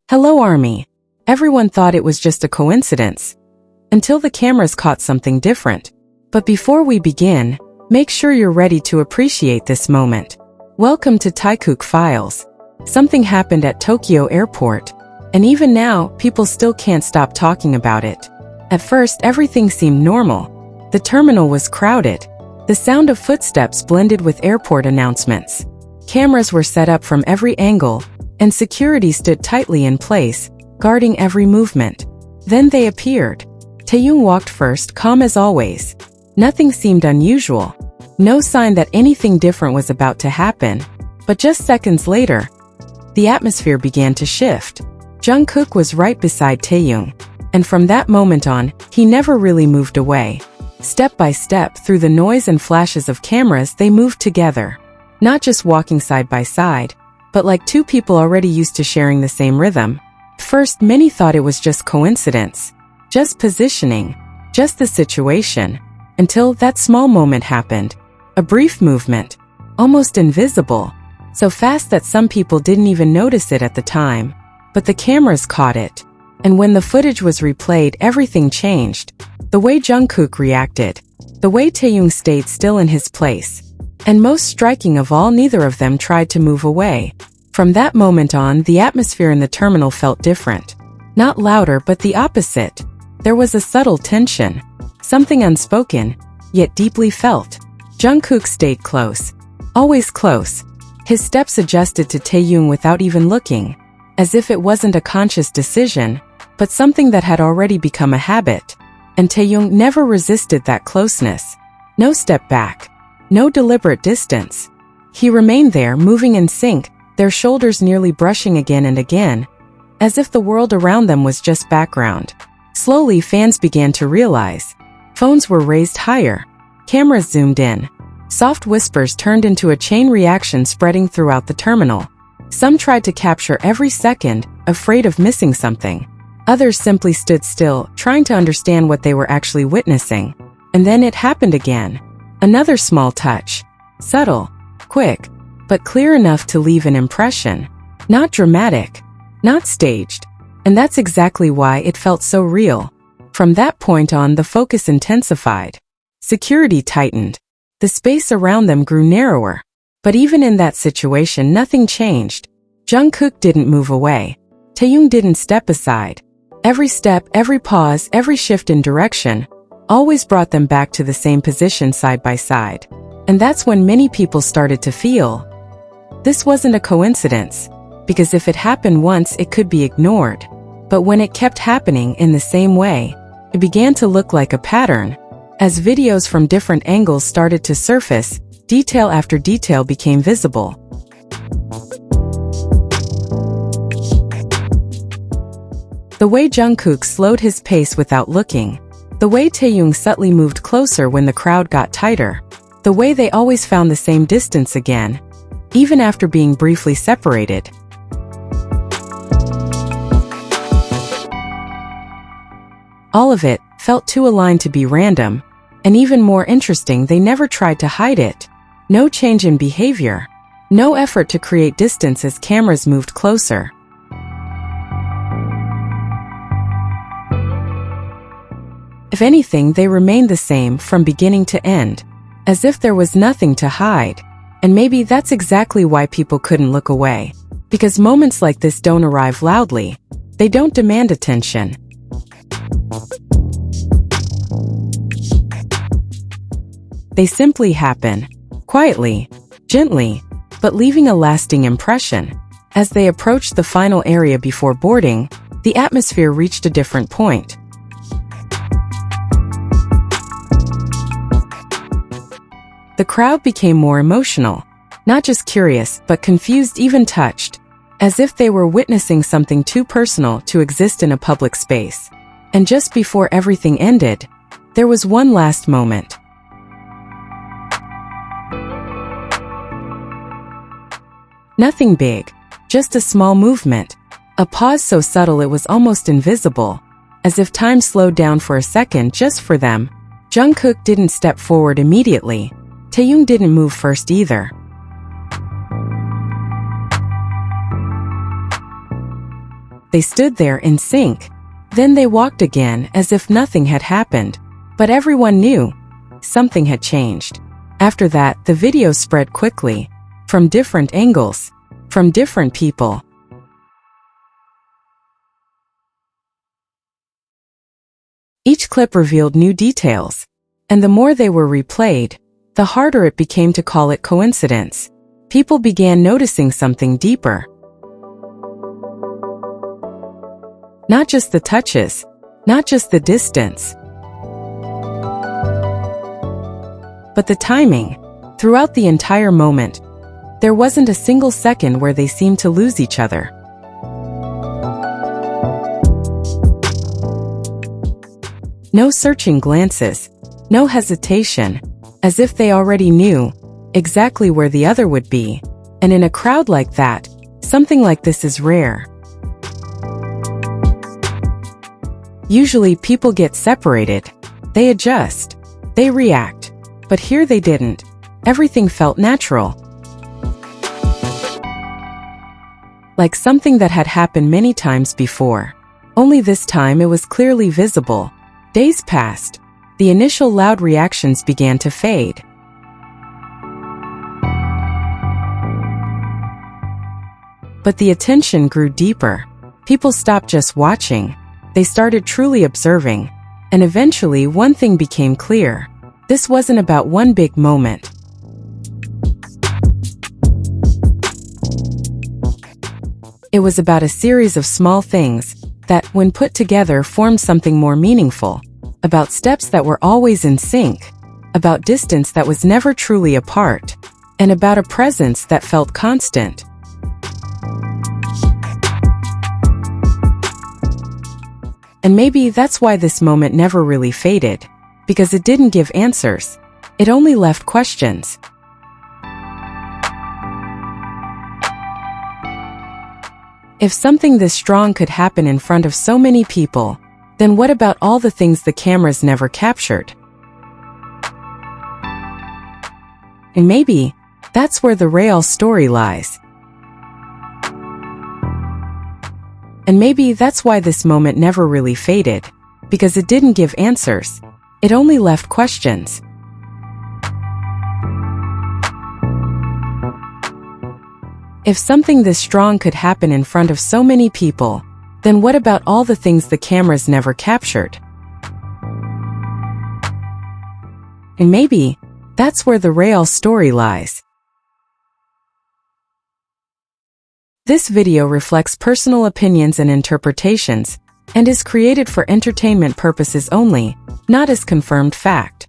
Hello, Army. Everyone thought it was just a coincidence, until the cameras caught something different. But before we begin, make sure you're ready to appreciate this moment. Welcome to TAEKOOK Files. Something happened at Tokyo Airport, and even now, people still can't stop talking about it. At first, everything seemed normal. The terminal was crowded. The sound of footsteps blended with airport announcements. Cameras were set up from every angle, and security stood tightly in place, guarding every movement. Then they appeared. Taehyung walked first, calm as always. Nothing seemed unusual. No sign that anything different was about to happen. But just seconds later, the atmosphere began to shift. Jungkook was right beside Taehyung, and from that moment on, he never really moved away. Step by step, through the noise and flashes of cameras, they moved together. Not just walking side by side, but like two people already used to sharing the same rhythm. First, many thought it was just coincidence, just positioning, just the situation, until that small moment happened. A brief movement, almost invisible, so fast that some people didn't even notice it at the time. But the cameras caught it, and when the footage was replayed, everything changed. The way Jungkook reacted, the way Taehyung stayed still in his place, and most striking of all, neither of them tried to move away. From that moment on, the atmosphere in the terminal felt different. Not louder, but the opposite. There was a subtle tension, something unspoken, yet deeply felt. Jungkook stayed close, always close. His steps adjusted to Taehyung without even looking, as if it wasn't a conscious decision, but something that had already become a habit. And Taehyung never resisted that closeness. No step back, no deliberate distance. He remained there, moving in sync, their shoulders nearly brushing again and again, as if the world around them was just background. Slowly, fans began to realize. Phones were raised higher. Cameras zoomed in. Soft whispers turned into a chain reaction spreading throughout the terminal. Some tried to capture every second, afraid of missing something. Others simply stood still, trying to understand what they were actually witnessing. And then it happened again. Another small touch. Subtle, quick, but clear enough to leave an impression. Not dramatic, not staged. And that's exactly why it felt so real. From that point on, the focus intensified. Security tightened. The space around them grew narrower. But even in that situation, nothing changed. Jungkook didn't move away. Taehyung didn't step aside. Every step, every pause, every shift in direction always brought them back to the same position side by side. And that's when many people started to feel this wasn't a coincidence, because if it happened once, it could be ignored. But when it kept happening in the same way, it began to look like a pattern. As videos from different angles started to surface, detail after detail became visible. The way Jungkook slowed his pace without looking. The way Taehyung subtly moved closer when the crowd got tighter. The way they always found the same distance again, even after being briefly separated. All of it felt too aligned to be random, and even more interesting, they never tried to hide it. No change in behavior. No effort to create distance as cameras moved closer. If anything, they remained the same from beginning to end, as if there was nothing to hide. And maybe that's exactly why people couldn't look away. Because moments like this don't arrive loudly. They don't demand attention. They simply happen. Quietly, gently, but leaving a lasting impression. As they approached the final area before boarding, the atmosphere reached a different point. The crowd became more emotional, not just curious, but confused, even touched, as if they were witnessing something too personal to exist in a public space. And just before everything ended, there was one last moment. Nothing big, just a small movement, a pause so subtle it was almost invisible, as if time slowed down for a second just for them. Jungkook didn't step forward immediately. Taehyung didn't move first either. They stood there in sync. Then they walked again as if nothing had happened. But everyone knew something had changed. After that, the video spread quickly, from different angles, from different people. Each clip revealed new details, and the more they were replayed, the harder it became to call it coincidence. People began noticing something deeper. Not just the touches, not just the distance, but the timing. Throughout the entire moment, there wasn't a single second where they seemed to lose each other. No searching glances, no hesitation, as if they already knew exactly where the other would be. And in a crowd like that, something like this is rare. Usually people get separated, they adjust, they react. But here they didn't. Everything felt natural. Like something that had happened many times before. Only this time it was clearly visible. Days passed. The initial loud reactions began to fade. But the attention grew deeper. People stopped just watching. They started truly observing. And eventually one thing became clear. This wasn't about one big moment. It was about a series of small things that, when put together, formed something more meaningful. About steps that were always in sync. About distance that was never truly apart. And about a presence that felt constant. And maybe that's why this moment never really faded. Because it didn't give answers. It only left questions. If something this strong could happen in front of so many people, then what about all the things the cameras never captured? And maybe that's where the real story lies. And maybe that's why this moment never really faded. Because it didn't give answers. It only left questions. If something this strong could happen in front of so many people, then what about all the things the cameras never captured? And maybe that's where the real story lies. This video reflects personal opinions and interpretations, and is created for entertainment purposes only, not as confirmed fact.